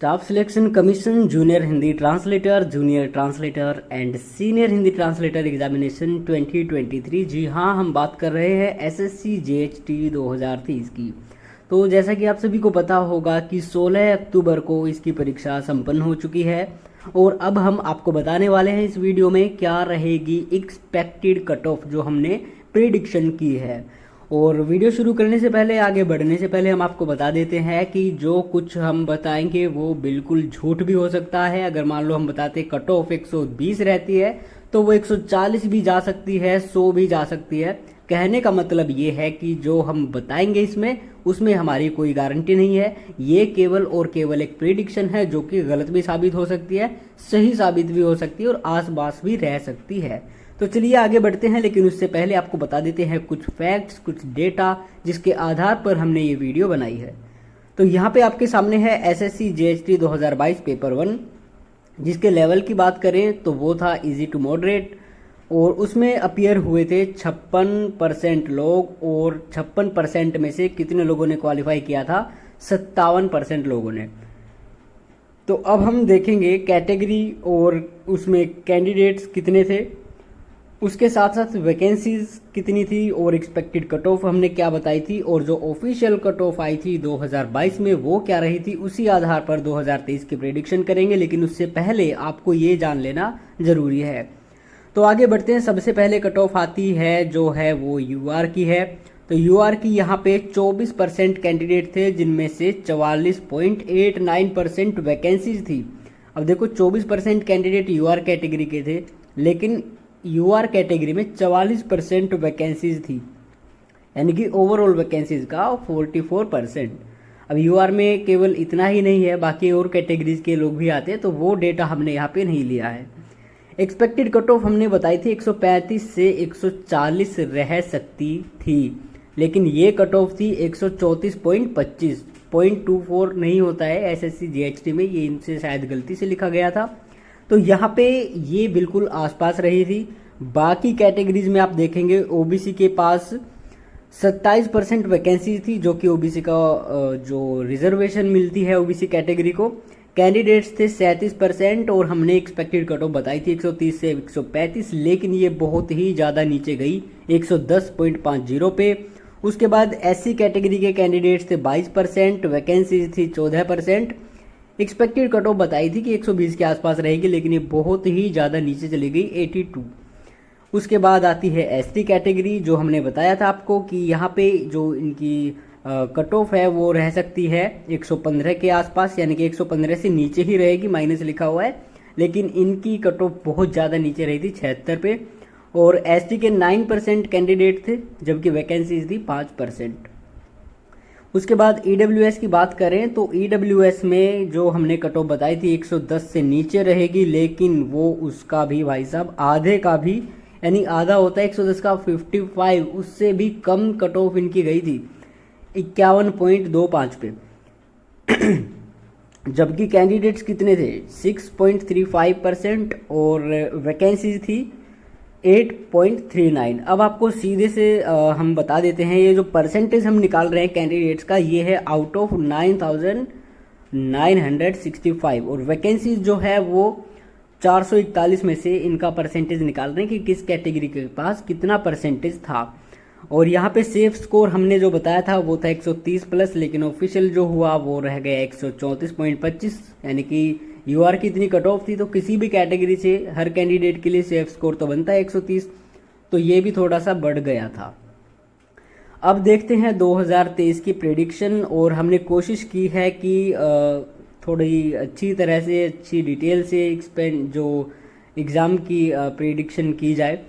Staff selection commission junior Hindi translator and senior Hindi translator examination 2023। जी हाँ, हम बात कर रहे हैं एसएससी जेएचटी 2023 की। तो जैसा कि आप सभी को पता होगा कि 16 अक्टूबर को इसकी परीक्षा संपन्न हो चुकी है और अब हम आपको बताने वाले हैं इस वीडियो में क्या रहेगी एक्सपेक्टेड कट ऑफ जो हमने प्रेडिक्शन की है। और वीडियो शुरू करने से पहले, आगे बढ़ने से पहले हम आपको बता देते हैं कि जो कुछ हम बताएंगे वो बिल्कुल झूठ भी हो सकता है। अगर मान लो हम बताते कट ऑफ 120 रहती है तो वो 140 भी जा सकती है, 100 भी जा सकती है। कहने का मतलब ये है कि जो हम बताएंगे उसमें हमारी कोई गारंटी नहीं है। ये केवल और केवल एक प्रेडिक्शन है जो कि गलत भी साबित हो सकती है, सही साबित भी हो सकती है और आस पास भी रह सकती है। तो चलिए आगे बढ़ते हैं, लेकिन उससे पहले आपको बता देते हैं कुछ फैक्ट्स, कुछ डेटा जिसके आधार पर हमने ये वीडियो बनाई है। तो यहाँ पे आपके सामने है एसएससी जेएचटी 2022 पेपर 1, जिसके लेवल की बात करें तो वो था इजी टू मॉडरेट और उसमें अपीयर हुए थे 56% लोग और 56% में से कितने लोगों ने क्वालिफाई किया था? 57% लोगों ने। तो अब हम देखेंगे कैटेगरी और उसमें कैंडिडेट्स कितने थे, उसके साथ साथ वैकेंसीज कितनी थी और एक्सपेक्टेड कट ऑफ हमने क्या बताई थी और जो ऑफिशियल कट ऑफ आई थी 2022 में वो क्या रही थी। उसी आधार पर 2023 की प्रेडिक्शन करेंगे, लेकिन उससे पहले आपको ये जान लेना जरूरी है। तो आगे बढ़ते हैं। सबसे पहले कट ऑफ आती है जो है वो यूआर की है। तो यूआर की यहाँ पे 24% कैंडिडेट थे, जिनमें से 44.89% वैकेंसीज थी। अब देखो 24% कैंडिडेट यूआर कैटेगरी के थे, लेकिन यूआर कैटेगरी में 44% वैकेंसीज थी, यानी कि ओवरऑल वैकेंसीज का 44%। अब यूआर में केवल इतना ही नहीं है, बाकी और कैटेगरीज के लोग भी आते हैं, तो वो डेटा हमने यहाँ पे नहीं लिया है। एक्सपेक्टेड कट ऑफ हमने बताई थी 135 से 140 रह सकती थी, लेकिन ये कट ऑफ थी 134.25। 0.24 नहीं होता है एसएससी जीएचटी में, ये इनसे शायद गलती से लिखा गया था। तो यहाँ पे ये बिल्कुल आसपास रही थी। बाकी कैटेगरीज में आप देखेंगे ओबीसी के पास 27% वैकेंसी थी, जो कि ओबीसी का जो रिजर्वेशन मिलती है ओबीसी कैटेगरी को। कैंडिडेट्स थे 37% और हमने एक्सपेक्टेड कट ऑफ बताई थी 130 से 135, लेकिन ये बहुत ही ज़्यादा नीचे गई 110.50 पे। उसके बाद एससी कैटेगरी के कैंडिडेट्स थे 22%, वैकेंसीज थी 14%। एक्सपेक्टेड कट ऑफ बताई थी कि 120 के आसपास रहेगी, लेकिन ये बहुत ही ज़्यादा नीचे चली गई 82। उसके बाद आती है एसटी कैटेगरी, जो हमने बताया था आपको कि यहाँ पे जो इनकी कट ऑफ है वो रह सकती है 115 के आसपास, यानी कि 115 से नीचे ही रहेगी, माइनस लिखा हुआ है, लेकिन इनकी कट ऑफ बहुत ज़्यादा नीचे रही थी 76 पे। और एसटी के 9% कैंडिडेट थे, जबकि वैकेंसीज थी 5%। उसके बाद ईडब्ल्यूएस की बात करें तो ईडब्ल्यूएस में जो हमने कट ऑफ बताई थी 110 से नीचे रहेगी, लेकिन वो उसका भी भाई साहब आधे का भी, यानी आधा होता है 110 का 55, उससे भी कम कट ऑफ इनकी गई थी 51.25 पे। जबकि कैंडिडेट्स कितने थे? 6.35% और वैकेंसीज थी 8.39। अब आपको सीधे से हम बता देते हैं, ये जो परसेंटेज हम निकाल रहे हैं कैंडिडेट्स का, ये है आउट ऑफ 9,965 और वैकेंसीज जो है वो 441 में से इनका परसेंटेज निकाल रहे हैं कि किस कैटेगरी के पास कितना परसेंटेज था। और यहाँ पे सेफ स्कोर हमने जो बताया था वो था 130 प्लस, लेकिन ऑफिशियल जो हुआ वो रह गया 134.25, यानी कि यूआर की इतनी कट ऑफ थी तो किसी भी कैटेगरी से हर कैंडिडेट के लिए सेफ स्कोर तो बनता है 130, तो ये भी थोड़ा सा बढ़ गया था। अब देखते हैं 2023 की प्रेडिक्शन, और हमने कोशिश की है कि थोड़ी अच्छी तरह से, अच्छी डिटेल से जो एग्ज़ाम की प्रेडिक्शन की जाए।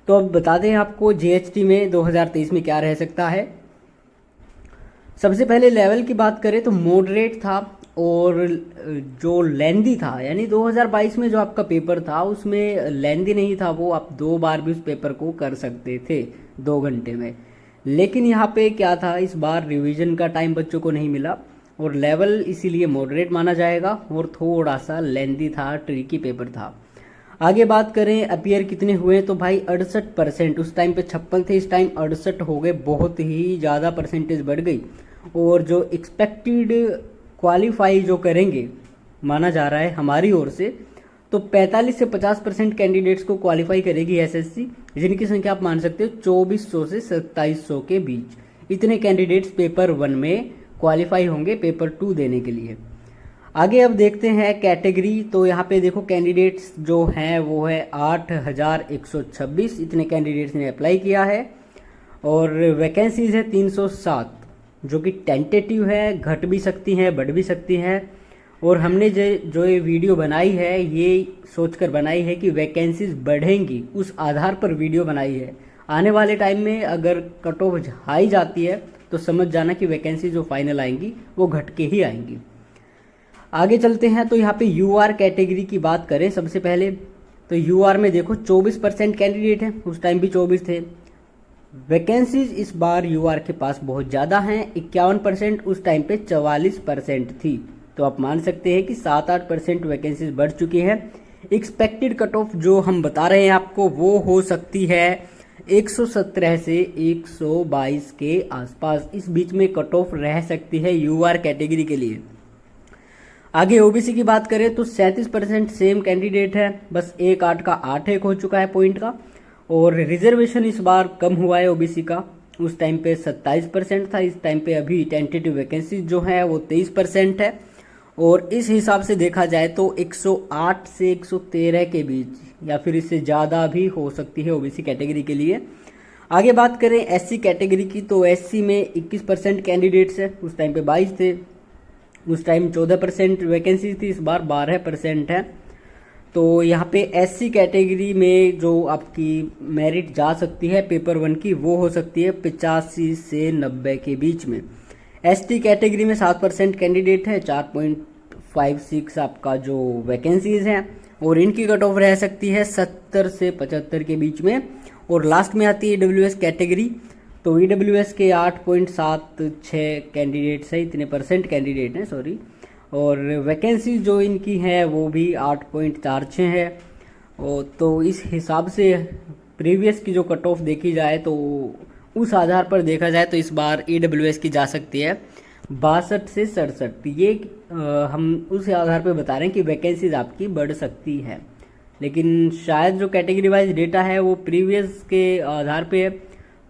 तो अब बता दें आपको जीएचटी में 2023 में क्या रह सकता है। सबसे पहले लेवल की बात करें तो मॉडरेट था और जो लेंदी था, यानी 2022 में जो आपका पेपर था उसमें लेंदी नहीं था, वो आप 2 बार भी उस पेपर को कर सकते थे 2 घंटे में। लेकिन यहाँ पे क्या था, इस बार रिवीजन का टाइम बच्चों को नहीं मिला और लेवल इसीलिए मॉडरेट माना जाएगा और थोड़ा सा लेंदी था, ट्रिकी पेपर था। आगे बात करें अपीयर कितने हुए, तो भाई 68%, उस टाइम पे 56 थे, इस टाइम 68 हो गए, बहुत ही ज़्यादा परसेंटेज बढ़ गई। और जो एक्सपेक्टेड क्वालिफाई जो करेंगे माना जा रहा है हमारी ओर से, तो 45 से 50% कैंडिडेट्स को क्वालिफाई करेगी एसएससी, जिनकी संख्या आप मान सकते हो 2400 से 2700 के बीच। इतने कैंडिडेट्स पेपर 1 में क्वालिफाई होंगे पेपर 2 देने के लिए। आगे अब देखते हैं कैटेगरी। तो यहाँ पे देखो कैंडिडेट्स जो हैं वो है 8126, इतने कैंडिडेट्स ने अप्लाई किया है और वैकेंसीज है 307, जो कि टेंटेटिव है, घट भी सकती हैं बढ़ भी सकती हैं। और हमने जो ये वीडियो बनाई है ये सोचकर बनाई है कि वैकेंसीज बढ़ेंगी, उस आधार पर वीडियो बनाई है। आने वाले टाइम में अगर कट ऑफ हाई जाती है तो समझ जाना कि वैकेंसी जो फाइनल आएंगी वो घट के ही आएंगी। आगे चलते हैं। तो यहाँ पे यूआर कैटेगरी की बात करें सबसे पहले, तो यूआर में देखो 24% कैंडिडेट हैं, उस टाइम भी 24 थे। वैकेंसीज इस बार यूआर के पास बहुत ज़्यादा हैं, 51%, उस टाइम पे 44% थी। तो आप मान सकते हैं कि 7-8% वैकेंसीज बढ़ चुकी हैं। एक्सपेक्टेड कट ऑफ जो हम बता रहे हैं आपको वो हो सकती है 117 से 122 के आसपास, इस बीच में कट ऑफ रह सकती है यूआर कैटेगरी के लिए। आगे ओबीसी की बात करें तो 37% सेम कैंडिडेट है, बस 1-8 का 8 हो चुका है पॉइंट का। और रिजर्वेशन इस बार कम हुआ है ओबीसी का, उस टाइम पे 27% था, इस टाइम पे अभी टेंटेटिव वैकेंसी जो है वो 23% है। और इस हिसाब से देखा जाए तो 108 से 113 के बीच या फिर इससे ज़्यादा भी हो सकती है ओबीसी कैटेगरी के लिए। आगे बात करें एससी कैटेगरी की, तो एससी में 21% कैंडिडेट्स है, उस टाइम पे 22 थे, उस टाइम 14% वैकेंसी थी, इस बार 12% है। तो यहाँ पे एससी कैटेगरी में जो आपकी मेरिट जा सकती है पेपर 1 की वो हो सकती है 85 से 90 के बीच में। एसटी कैटेगरी में 7% कैंडिडेट है, 4.56 आपका जो वैकेंसीज हैं, और इनकी कट ऑफ रह सकती है 70 से 75 के बीच में। और लास्ट में आती है ईडब्ल्यूएस कैटेगरी, तो ईडब्ल्यूएस के 8.76 कैंडिडेट्स है, इतने परसेंट कैंडिडेट हैं सॉरी। और वैकेंसी जो इनकी है वो भी 8.46 है। और तो इस हिसाब से प्रीवियस की जो कट ऑफ देखी जाए तो उस आधार पर देखा जाए तो इस बार ईडब्ल्यूएस की जा सकती है 62 से 67। ये हम उस आधार पर बता रहे हैं कि वैकेंसीज आपकी बढ़ सकती है, लेकिन शायद जो कैटेगरी वाइज डेटा है वो प्रीवियस के आधार पे है,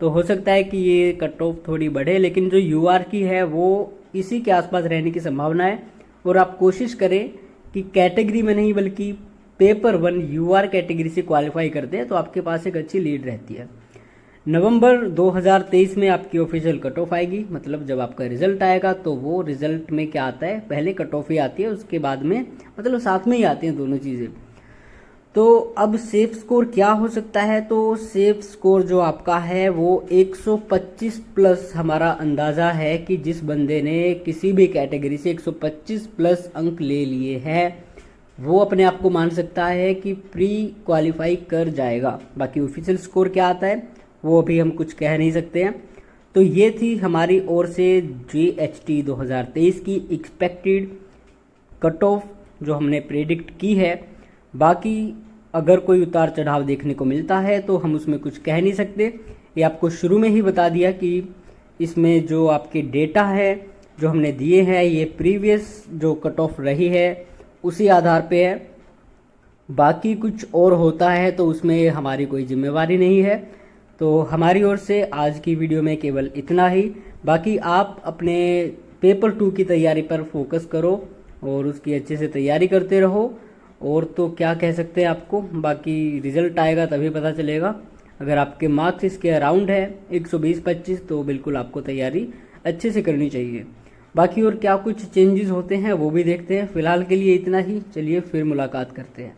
तो हो सकता है कि ये कट ऑफ थोड़ी बढ़े, लेकिन जो यूआर की है वो इसी के आसपास रहने की संभावना है। और आप कोशिश करें कि कैटेगरी में नहीं बल्कि पेपर 1 यूआर कैटेगरी से क्वालिफाई करते हैं तो आपके पास एक अच्छी लीड रहती है। नवंबर 2023 में आपकी ऑफिशियल कट ऑफ आएगी, मतलब जब आपका रिजल्ट आएगा तो वो रिजल्ट में क्या आता है, पहले कट ऑफ ही आती है, उसके बाद में मतलब साथ में ही आती हैं दोनों चीज़ें। तो अब सेफ स्कोर क्या हो सकता है, तो सेफ स्कोर जो आपका है वो 125 प्लस हमारा अंदाज़ा है कि जिस बंदे ने किसी भी कैटेगरी से 125 प्लस अंक ले लिए हैं वो अपने आप को मान सकता है कि प्री क्वालिफाई कर जाएगा। बाकी ऑफिशियल स्कोर क्या आता है वो अभी हम कुछ कह नहीं सकते हैं। तो ये थी हमारी ओर से जीएचटी 2023 की एक्सपेक्टेड कट ऑफ जो हमने प्रेडिक्ट की है। बाकी अगर कोई उतार चढ़ाव देखने को मिलता है तो हम उसमें कुछ कह नहीं सकते। ये आपको शुरू में ही बता दिया कि इसमें जो आपके डेटा है जो हमने दिए हैं ये प्रीवियस जो कट ऑफ रही है उसी आधार पे है। बाकी कुछ और होता है तो उसमें हमारी कोई जिम्मेवारी नहीं है। तो हमारी ओर से आज की वीडियो में केवल इतना ही। बाकी आप अपने पेपर 2 की तैयारी पर फोकस करो और उसकी अच्छे से तैयारी करते रहो। और तो क्या कह सकते हैं आपको, बाकी रिजल्ट आएगा तभी पता चलेगा। अगर आपके मार्क्स इसके अराउंड है 120-25 तो बिल्कुल आपको तैयारी अच्छे से करनी चाहिए। बाकी और क्या कुछ चेंजेस होते हैं वो भी देखते हैं। फिलहाल के लिए इतना ही, चलिए फिर मुलाकात करते हैं।